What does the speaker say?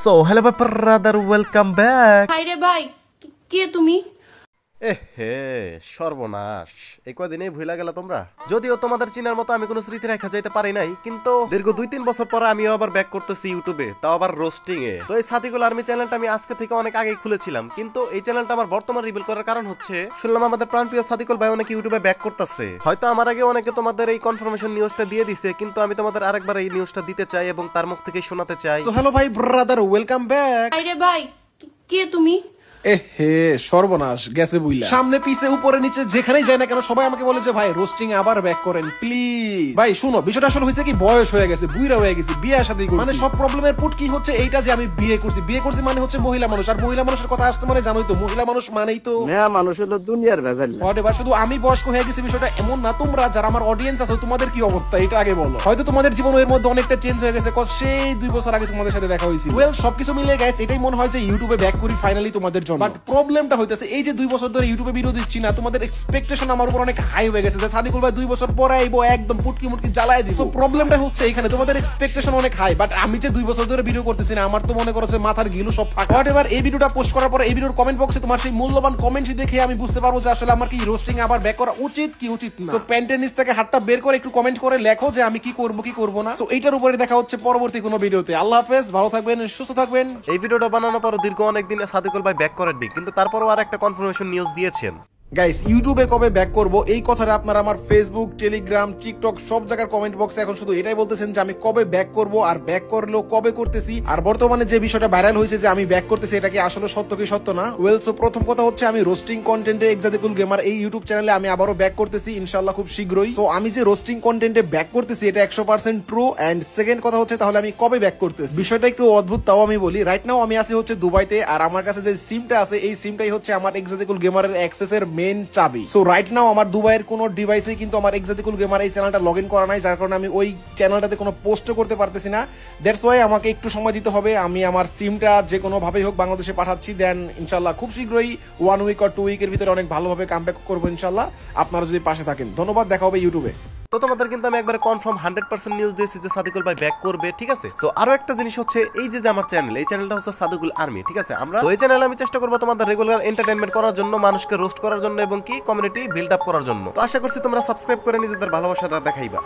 So hello brother, welcome back. Hi রে ভাই, কে তুমি? হে সর্বনাশ, এই কদিনেই ভুলে গেল তোমরা। যদিও তোমাদের চিনার মতো আমি কোনো স্মৃতি রেখা যাইতে পারি নাই, কিন্তু দীর্ঘ 2-3 বছর পরে আমিও আবার ব্যাক করতেছি ইউটিউবে, তাও আবার রোস্টিং এ। তো এই সাদিকুল আর্মি চ্যানেলটা আমি আজকে থেকে অনেক আগে খুলেছিলাম, কিন্তু এই চ্যানেলটা আমার বর্তমান রিভিল করার কারণ হচ্ছে শুনলাম আমাদের প্রাণপ্রিয় সাদিকুল ভাই অনেক ইউটিউবে ব্যাক করতেছে। হয়তো আমার আগে অনেকে তোমাদের এই কনফার্মেশন নিউজটা দিয়ে দিছে, কিন্তু আমি তোমাদের আরেকবার এই নিউজটা দিতে চাই এবং তার মুখ থেকে শোনাতে চাই। সো হ্যালো ভাই ব্রাদার, ওয়েলকাম ব্যাক। হাই রে ভাই, কে তুমি? হে সর্বনাশ গেছে বুইলা। সামনে পিছে উপরে নিচে যেখানেই যায় না কেন সবাই আমাকে বলে যে ভাই রোস্টিং আবার ব্যাক করেন প্লিজ। ভাই শুনো, বিষয়টা আসলে হয়েছে কি, বয়স হয়ে গেছে, বুইরা হয়ে গেছি, বিয়ে শাদী করছি। মানে সব প্রবলেমের পুট কি হচ্ছে এইটা যে আমি বিয়ে করছি মানে হচ্ছে মহিলা মানুষ, আর মহিলা মানুষের কথা আসছে মানে জানোই তো, মহিলা মানুষ মানেই তো মেয়া মানুষ হলো দুনিয়ার ভেজাল। এবার শুধু আমি বয়স্ক হয়ে গেছি বিষয়টা এমন না। তোমরা যারা আমার অডিয়েন্স আছো তোমাদের কি অবস্থা এটা আগে বলো। হয়তো তোমাদের জীবন এর মধ্যে অনেকটা চেঞ্জ হয়ে গেছে, সেই 2 বছর আগে তোমাদের সাথে দেখা হয়েছিল। ওয়েল সবকিছু মিলে গাইস এটাই মনে হয় যে ইউটিউবে ব্যাক করি ফাইনালি তোমাদের জন্য। বাট প্রবলেমটা হইতেছে এই যে 2 বছর ধরে ইউটিউবে ভিডিও দিচ্ছি না, তোমাদের এক্সপেকটেশন আমার উপর অনেক হাই হয়ে গেছে যে সাদিকুল ভাই 2 বছর পরে আইবো একদম পুটকি মুটকি জ্বালায় দিব। সো প্রবলেমটা হচ্ছে এখানে তোমাদের এক্সপেকটেশন অনেক হাই, বাট আমি যে 2 বছর ধরে ভিডিও করতেছি না, আমার তো মনে করো যে মাথার গিলু সব ফাঁকা। এবার এই ভিডিওটা পোস্ট করার পরে এই ভিডিওর কমেন্ট বক্সে তোমার সেই মূল্যবান কমেন্ট দেখে আমি বুঝতে পারবো যে আসলে আমার কি রোস্টিং আবার ব্যাক করা উচিত কি উচিত না। সো প্যান্টের নিচ থেকে হাতটা বের করে একটু কমেন্ট করে লেখো যে আমি কি করব না। সো এইটার উপরে দেখা হচ্ছে পরবর্তী কোনো ভিডিওতে। আল্লাহ হাফেজ, ভালো থাকবেন, সুস্থ থাকবেন। এই ভিডিওটা বানানোর পর দীর্ঘ অনেক দিন সাদিকুল ভাই ব্যাক করেননি, কিন্তু তারপরও আর একটা কনফার্মেশন নিউজ দিয়েছেন। গাইস ইউটিউবে কবে ব্যাক করব এই কথাটা আপনারা আমার ফেসবুক, টেলিগ্রাম, টিকটক সব জায়গার কমেন্ট বক্সে এখন শুধু এটাই বলতেছেন যে আমি কবে ব্যাক করব, আর ব্যাক করলেও কবে করতেছি, আর বর্তমানে যে বিষয়টা ভাইরাল হয়েছে যে আমি ব্যাক করতেছি এটা কি আসলে সত্য কি সত্য না। ওয়েল সো প্রথম কথা হচ্ছে আমি রোস্টিং কন্টেন্টে এক্সাদিকুল গেমার এই ইউটিউব চ্যানেলে আমি আবারও ব্যাক করতেছি ইনশাআল্লাহ খুব শীঘ্রই। সো আমি যে রোস্টিং কন্টেন্টে ব্যাক করতেছি এটা 100% ট্রু। এন্ড সেকেন্ড কথা হচ্ছে তাহলে আমি কবে ব্যাক করতেছি, বিষয়টা একটু অদ্ভুত, তাও আমি বলি। রাইট নাও আমি আছি হচ্ছে দুবাইতে, আর আমার কাছে যে সিমটা আছে এই সিমটাই হচ্ছে আমার এক্সাদিকুল গেমারের অ্যাক্সেসের মেইন চাবি। সো রাইট নাও আমার দুবাইয়ের কোনো ডিভাইসে কিন্তু আমার এক্সাদিকুল গেমার এই চ্যানেলটা লগ ইন করা নাই, যার কারণে আমি ওই চ্যানেলটাতে কোনো পোস্টও করতে পারতেছি না। দ্যাটস ওয়াই আমাকে একটু সময় দিতে হবে। আমি আমার সিমটা যে কোনো ভাবেই হোক বাংলাদেশে পাঠাচ্ছি, দেন ইনশাল্লাহ খুব শীঘ্রই 1 উইক অর 2 উইকের ভিতরে অনেক ভালোভাবে কামব্যাক করবো ইনশাল্লাহ, আপনারা যদি পাশে থাকেন। ধন্যবাদ, দেখা হবে ইউটিউবে। তো তোমাদের কিন্তু আমি একবারে কনফার্ম 100% নিউজ দিয়েছি যে সাদিকুল ভাই ব্যাক করবে, ঠিক আছে। তো আরো একটা জিনিস হচ্ছে এই যে আমার চ্যানেল, এই চ্যানেলটা হচ্ছে সাদিকুল আর্মি, ঠিক আছে। আমরা তো এই চ্যানেলে আমি চেষ্টা করবো তোমাদের রেগুলার এন্টারটেইনমেন্ট করার জন্য, মানুষকে রোস্ট করার জন্য এবং কি কমিউনিটি বিল্ড আপ করার জন্য। তো আশা করছি তোমরা সাবস্ক্রাইব করে নিজেদের ভালোবাসাটা দেখাইবা।